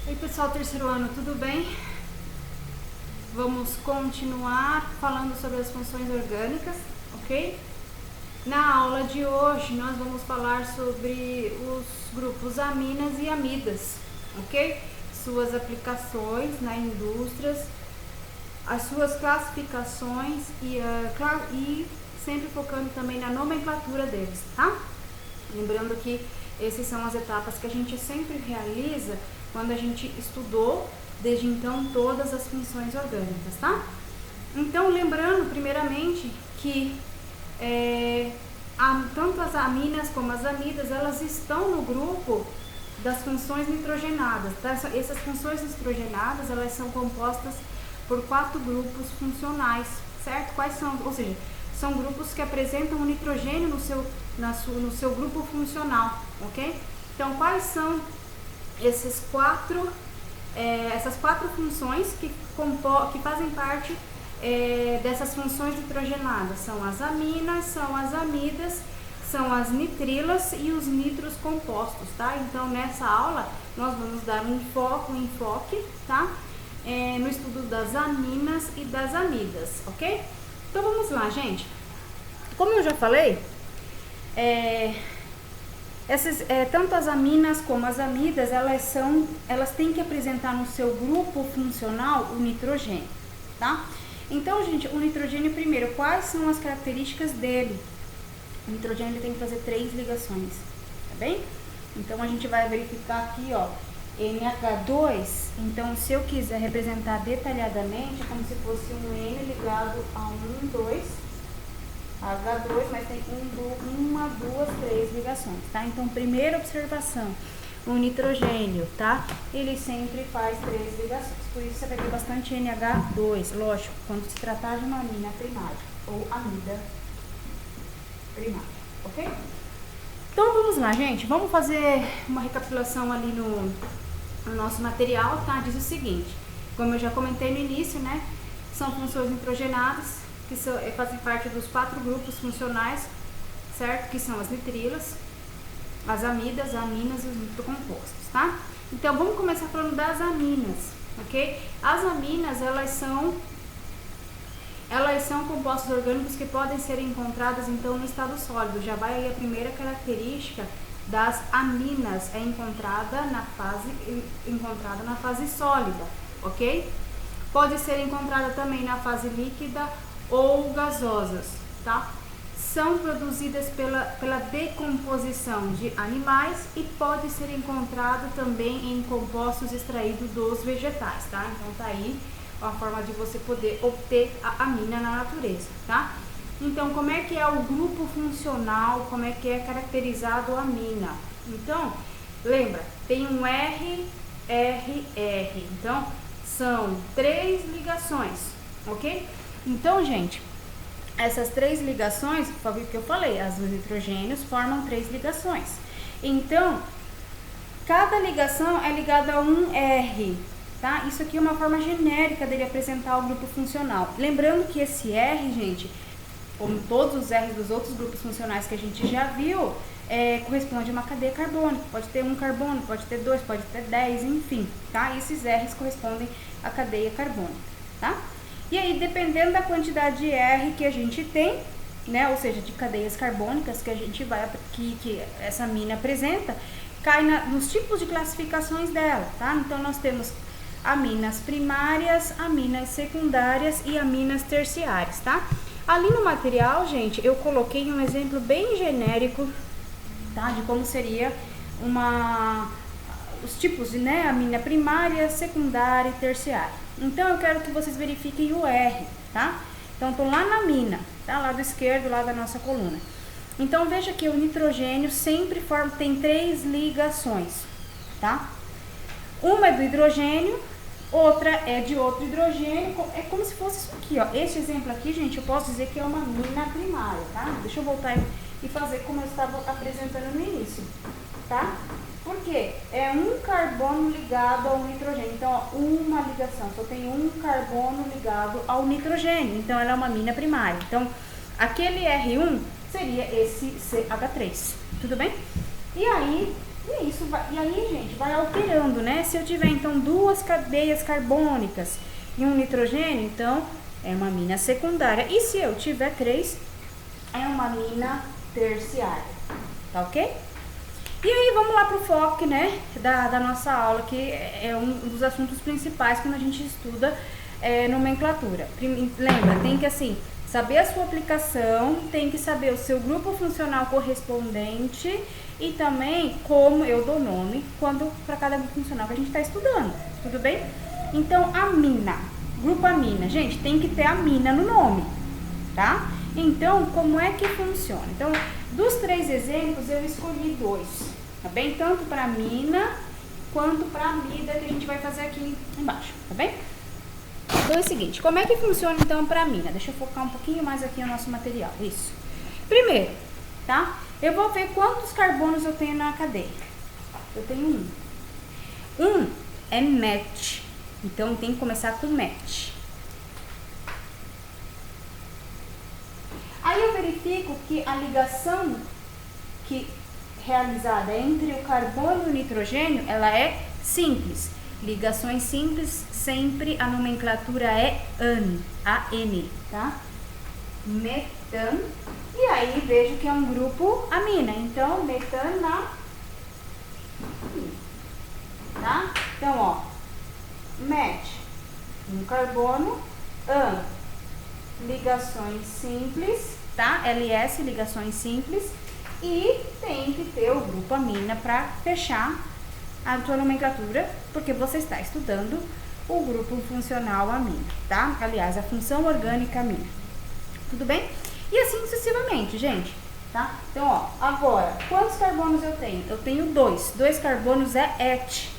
Oi pessoal, terceiro ano, tudo bem? Vamos continuar falando sobre as funções orgânicas, ok? Na aula de hoje nós vamos falar sobre os grupos aminas e amidas, ok? Suas aplicações na indústrias, as suas classificações e sempre focando também na nomenclatura deles, tá? Lembrando que essas são as etapas que a gente sempre realiza quando a gente estudou desde então todas as funções orgânicas, tá? Então, lembrando primeiramente que tanto as aminas como as amidas, elas estão no grupo das funções nitrogenadas, tá? Essas funções nitrogenadas, elas são compostas por 4 grupos funcionais, certo? Quais são? Ou seja, são grupos que apresentam o nitrogênio no seu grupo funcional, ok? Então, quais são essas quatro funções que fazem parte dessas funções nitrogenadas? São as aminas, são as amidas, são as nitrilas e os nitros compostos, tá? Então, nessa aula, nós vamos dar um enfoque, tá? No estudo das aminas e das amidas, ok? Então, vamos lá, gente. Como eu já falei, tanto as aminas como as amidas, elas têm que apresentar no seu grupo funcional o nitrogênio, tá? Então, gente, o nitrogênio primeiro, quais são as características dele? O nitrogênio ele tem que fazer 3 ligações, tá bem? Então, a gente vai verificar aqui, ó, NH2. Então, se eu quiser representar detalhadamente, é como se fosse um N ligado a um 2, H2, mas tem 1, 2, 3 ligações, tá? Então, primeira observação, o nitrogênio, tá? Ele sempre faz 3 ligações, por isso você vai ter bastante NH2, lógico, quando se tratar de uma amina primária ou amida primária, ok? Então, vamos lá, gente, vamos fazer uma recapitulação ali no nosso material, tá? Diz o seguinte, como eu já comentei no início, né? São funções nitrogenadas, que fazem parte dos 4 grupos funcionais, certo? Que são as nitrilas, as amidas, aminas e os nitrocompostos, tá? Então, vamos começar falando das aminas, ok? As aminas, elas são compostos orgânicos que podem ser encontradas, então, no estado sólido. Já vai aí a primeira característica das aminas, é encontrada na fase sólida, ok? Pode ser encontrada também na fase líquida ou gasosas, tá? São produzidas pela decomposição de animais e pode ser encontrado também em compostos extraídos dos vegetais, tá? Então tá aí a forma de você poder obter a amina na natureza, tá? Então, como é que é o grupo funcional, como é que é caracterizado a amina? Então, lembra, tem um RRR, então são 3 ligações, ok? Então, gente, essas 3 ligações, foi o que eu falei, as nitrogênios formam 3 ligações. Então, cada ligação é ligada a um R, tá? Isso aqui é uma forma genérica dele apresentar o grupo funcional. Lembrando que esse R, gente, como todos os R's dos outros grupos funcionais que a gente já viu, corresponde a uma cadeia carbônica. Pode ter 1 carbono, pode ter 2, pode ter 10, enfim, tá? E esses R's correspondem à cadeia carbônica, tá? E aí, dependendo da quantidade de R que a gente tem, né, ou seja, de cadeias carbônicas que a gente que essa amina apresenta, cai nos tipos de classificações dela, tá? Então, nós temos aminas primárias, aminas secundárias e aminas terciárias, tá? Ali no material, gente, eu coloquei um exemplo bem genérico, tá? De como seria os tipos de, né, amina primária, secundária e terciária. Então, eu quero que vocês verifiquem o R, tá? Então, estou lá na amina, tá? Lado esquerdo, lá da nossa coluna. Então, veja que o nitrogênio sempre tem 3 ligações, tá? Uma é do hidrogênio, outra é de outro hidrogênio, é como se fosse isso aqui, ó. Este exemplo aqui, gente, eu posso dizer que é uma amina primária, tá? Deixa eu voltar e fazer como eu estava apresentando no início, tá? Por quê? É um carbono ligado ao nitrogênio. Então, ó, uma ligação. Só tem um carbono ligado ao nitrogênio. Então, ela é uma amina primária. Então, aquele R1 seria esse CH3. Tudo bem? E aí, E isso vai, e aí, gente, vai alterando, né? Se eu tiver, então, 2 cadeias carbônicas e um nitrogênio, então, é uma amina secundária. E se eu tiver 3, é uma amina terciária, tá ok? E aí, vamos lá pro foco, né, da nossa aula, que é um dos assuntos principais quando a gente estuda nomenclatura. Lembra, tem que, assim, saber a sua aplicação, tem que saber o seu grupo funcional correspondente e também como eu dou nome para cada grupo funcional que a gente está estudando, tudo bem? Então, amina, grupo amina, gente, tem que ter amina no nome, tá? Então, como é que funciona? Então, dos 3 exemplos, eu escolhi 2, tá bem? Tanto para amina quanto para amida, que a gente vai fazer aqui embaixo, tá bem? Então é o seguinte, como é que funciona então para amina? Deixa eu focar um pouquinho mais aqui no nosso material, isso. Primeiro, tá? Eu vou ver quantos carbonos eu tenho na cadeia. Eu tenho 1 é match, então tem que começar com match. Aí eu verifico que a ligação realizada entre o carbono e o nitrogênio, ela é simples. Ligações simples, sempre a nomenclatura é AN, A-N, tá? Metan. E aí vejo que é um grupo amina, então metanamina, tá? Então, ó, match, um carbono, AN, ligações simples, tá? LS, ligações simples, e tem que ter o grupo amina para fechar a sua nomenclatura, porque você está estudando o grupo funcional amina, tá? Aliás, a função orgânica amina. Tudo bem? E assim sucessivamente, gente, tá? Então, ó, agora, quantos carbonos eu tenho? Eu tenho 2. 2 carbonos é et.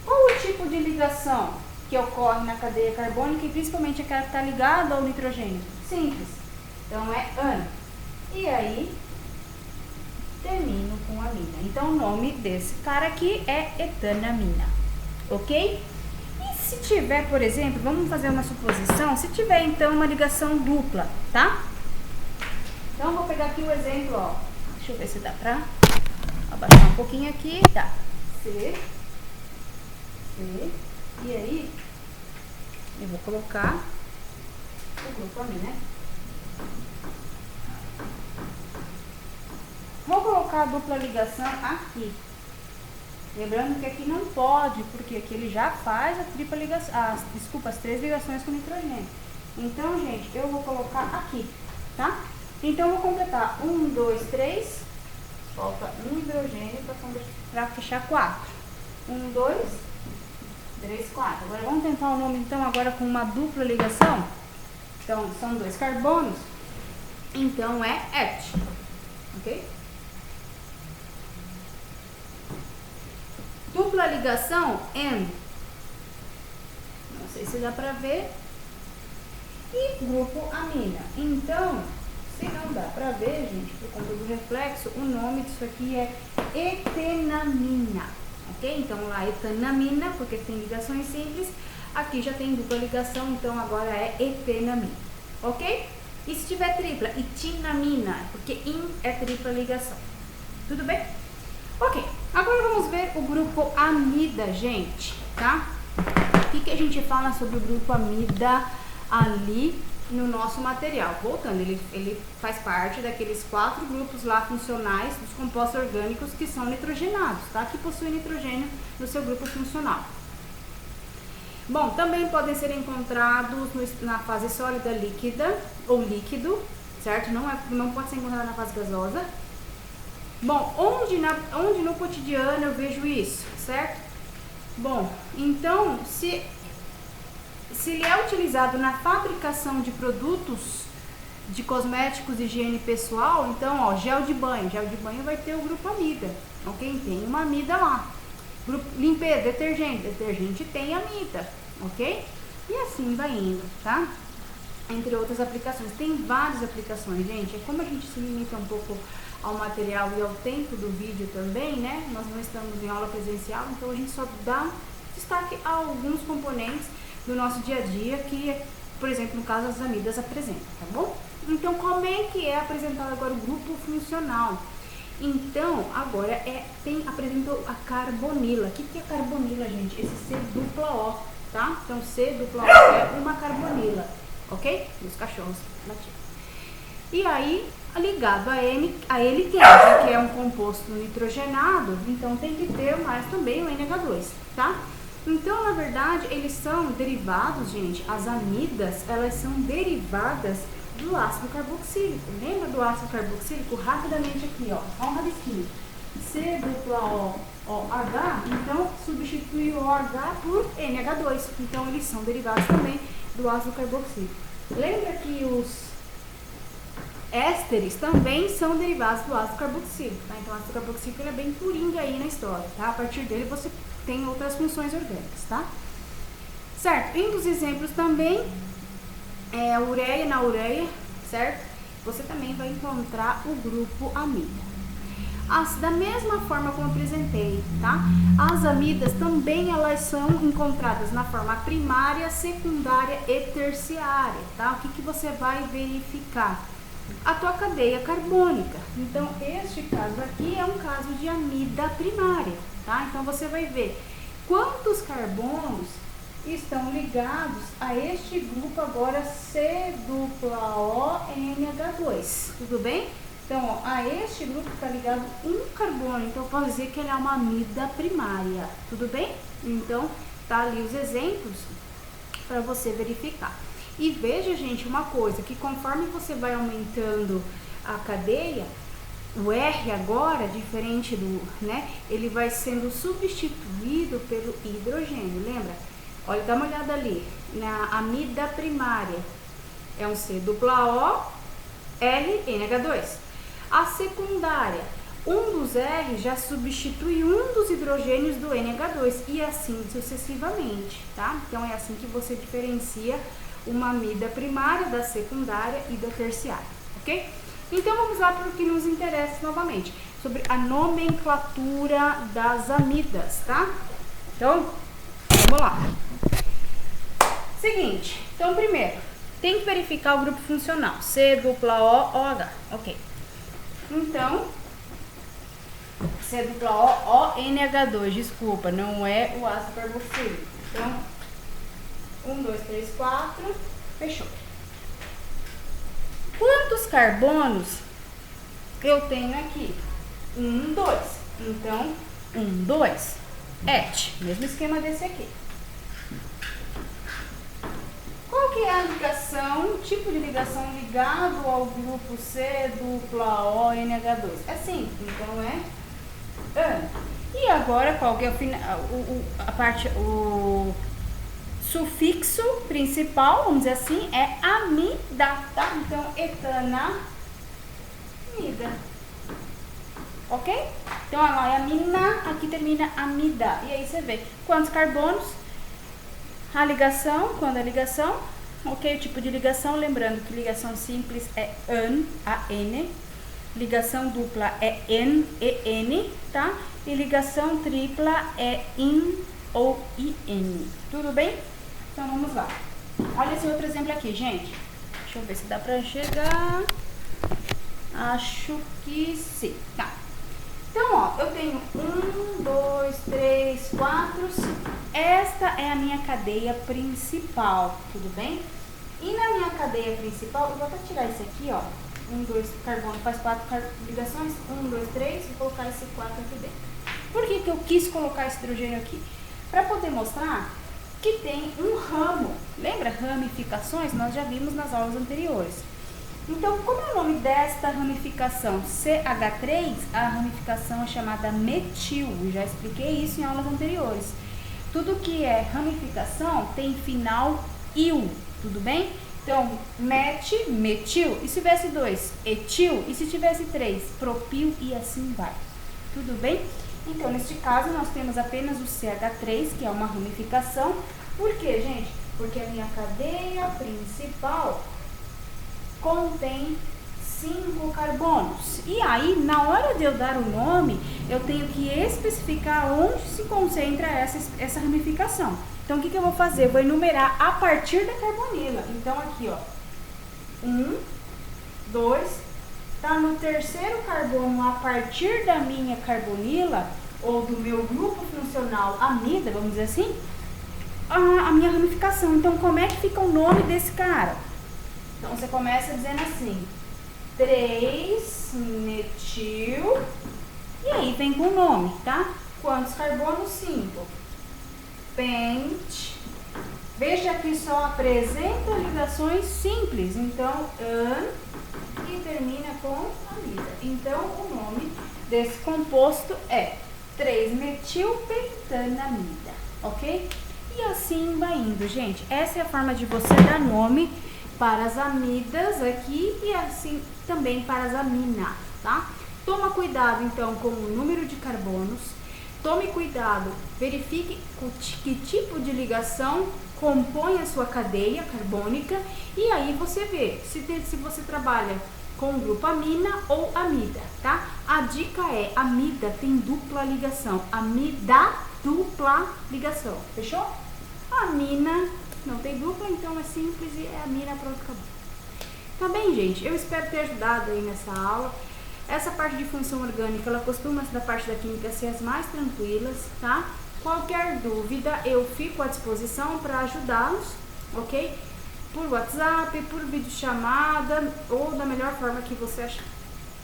Qual o tipo de ligação que ocorre na cadeia carbônica e principalmente aquela que está ligada ao nitrogênio? Simples. Então, é AN. E aí, termino com amina. Então, o nome desse cara aqui é etanamina, ok? E se tiver, por exemplo, vamos fazer uma suposição, se tiver, então, uma ligação dupla, tá? Então, vou pegar aqui o exemplo, ó. Deixa eu ver se dá pra abaixar um pouquinho aqui, tá? C, e aí, eu vou colocar o grupo amina, né? Vou colocar a dupla ligação aqui. Lembrando que aqui não pode, porque aqui ele já faz a tripla ligação, as 3 ligações com nitrogênio. Então, gente, eu vou colocar aqui, tá? Então, eu vou completar 1, 2, 3. Falta um hidrogênio para fechar 4. 1, 2, 3, 4. Agora, vamos tentar o nome, então, agora com uma dupla ligação. Então, são 2 carbonos. Então, é et, ok? Dupla ligação, N. Não sei se dá pra ver. E grupo amina. Então, se não dá pra ver, gente, por conta do reflexo, o nome disso aqui é etenamina. Ok? Então, lá etanamina, porque tem ligações simples. Aqui já tem dupla ligação, então agora é etenamina. Ok? E se tiver tripla, etinamina, porque in é tripla ligação. Tudo bem? Ok, agora vamos ver o grupo amida, gente, tá? O que a gente fala sobre o grupo amida ali no nosso material? Voltando, ele faz parte daqueles 4 grupos lá funcionais dos compostos orgânicos que são nitrogenados, tá? Que possuem nitrogênio no seu grupo funcional. Bom, também podem ser encontrados na fase sólida líquida ou líquido, certo? Não pode ser encontrado na fase gasosa. Bom, onde no cotidiano eu vejo isso, certo? Bom, então, se ele é utilizado na fabricação de produtos de cosméticos e higiene pessoal, então, ó, gel de banho vai ter o grupo amida, ok? Tem uma amida lá. Grupo, limpeza, detergente tem amida, ok? E assim vai indo, tá? Entre outras aplicações. Tem várias aplicações, gente. É como a gente se limita um pouco ao material e ao tempo do vídeo também, né? Nós não estamos em aula presencial, então a gente só dá destaque a alguns componentes do nosso dia a dia que, por exemplo, no caso as amidas apresentam, tá bom? Então, como é que é apresentado agora o grupo funcional? Então, agora apresentou a carbonila. O que é carbonila, gente? Esse C dupla O, tá? Então, C dupla O é uma carbonila, ok? Os cachorros latindo. E aí, ligado a ele tem, já que é um composto nitrogenado, então tem que ter mais também o NH2, tá? Então, na verdade, eles são derivados, gente, as amidas, elas são derivadas do ácido carboxílico. Lembra do ácido carboxílico? Rapidamente aqui, ó, só um rabisquinho. C dupla O, OH, então substitui o OH por NH2. Então, eles são derivados também do ácido carboxílico. Lembra que os ésteres também são derivados do ácido carboxílico, tá? Então, o ácido carboxílico ele é bem purinho aí na história, tá? A partir dele você tem outras funções orgânicas, tá? Certo? Um dos exemplos também é a ureia. Na ureia, certo? Você também vai encontrar o grupo amida. Da mesma forma como eu apresentei, tá? As amidas também elas são encontradas na forma primária, secundária e terciária, tá? O que você vai verificar? A tua cadeia carbônica. Então, este caso aqui é um caso de amida primária, tá? Então, você vai ver quantos carbonos estão ligados a este grupo agora C dupla O NH2, tudo bem? Então, ó, a este grupo está ligado um carbono, então eu posso dizer que ele é uma amida primária, tudo bem? Então, tá ali os exemplos para você verificar. E veja, gente, uma coisa, que conforme você vai aumentando a cadeia, o R agora, diferente do, né, ele vai sendo substituído pelo hidrogênio, lembra? Olha, dá uma olhada ali, na amida primária, é um C dupla O, R, NH2. A secundária, um dos R já substitui um dos hidrogênios do NH2 e assim sucessivamente, tá? Então, é assim que você diferencia uma amida primária da secundária e da terciária, ok? Então, vamos lá para o que nos interessa novamente, sobre a nomenclatura das amidas, tá? Então, vamos lá. Seguinte, então, primeiro, tem que verificar o grupo funcional, C dupla O, OH, ok? Então, C dupla O, NH2, desculpa, não é o ácido carboxílico. Então, 1, 2, 3, 4, fechou. Quantos carbonos eu tenho aqui? 1, 2. Então, 1, 2, et. Mesmo esquema desse aqui. Qual que é a ligação, tipo de ligação ligado ao grupo C dupla O NH2? É simples, então é AN. E agora qual que é o sufixo principal, vamos dizer assim, é amida, tá? Então, etanamida. Ok? Então, lá é amina, aqui termina amida. E aí você vê quantos carbonos, a ligação, quando a ligação, ok? O tipo de ligação, lembrando que ligação simples é AN, A-N. Ligação dupla é N, E-N, tá? E ligação tripla é IN ou IN. Tudo bem? Então, vamos lá. Olha esse outro exemplo aqui, gente. Deixa eu ver se dá pra enxergar. Acho que sim. Tá. Então, ó, eu tenho 1, 2, 3, 4, 5. Esta é a minha cadeia principal, tudo bem? E na minha cadeia principal, eu vou até tirar esse aqui, ó. 1, 2, carbono faz 4 ligações. 1, 2, 3, vou colocar esse 4 aqui dentro. Por que que eu quis colocar esse hidrogênio aqui? Para poder mostrar que tem um ramo. Lembra ramificações? Nós já vimos nas aulas anteriores. Então, como é o nome desta ramificação? CH3, a ramificação é chamada metil. Já expliquei isso em aulas anteriores. Tudo que é ramificação tem final il, tudo bem? Então, metil. E se tivesse 2, etil. E se tivesse 3, propil e assim vai. Tudo bem? Então, neste caso, nós temos apenas o CH3, que é uma ramificação. Por quê, gente? Porque a minha cadeia principal contém 5 carbonos. E aí, na hora de eu dar o nome, eu tenho que especificar onde se concentra essa ramificação. Então, o que eu vou fazer? Eu vou enumerar a partir da carbonila. Então, aqui, ó. 1, 2, tá no terceiro carbono a partir da minha carbonila, ou do meu grupo funcional amida, vamos dizer assim, a minha ramificação. Então, como é que fica o nome desse cara? Então, você começa dizendo assim, 3-metil, e aí vem com o nome, tá? Quantos carbonos? 5. Pent. Veja que só apresenta ligações simples, então, an, e termina com amida. Então, o nome desse composto é 3-metilpentanamida, ok? E assim vai indo, gente. Essa é a forma de você dar nome para as amidas aqui e assim também para as aminas, tá? Toma cuidado, então, com o número de carbonos. Tome cuidado, verifique que tipo de ligação compõe a sua cadeia carbônica e aí você vê se você trabalha com o grupo amina ou amida, tá? A dica é, amida tem dupla ligação, amida dupla ligação, fechou? A amina não tem dupla, então é simples e é amina, pronto, acabou. Tá bem, gente? Eu espero ter ajudado aí nessa aula. Essa parte de função orgânica, ela costuma, da parte da química, ser as mais tranquilas, tá? Qualquer dúvida, eu fico à disposição para ajudá-los, ok? Por WhatsApp, por videochamada ou da melhor forma que você achar.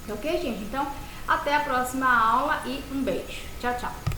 Ok, gente? Então, até a próxima aula e um beijo. Tchau, tchau.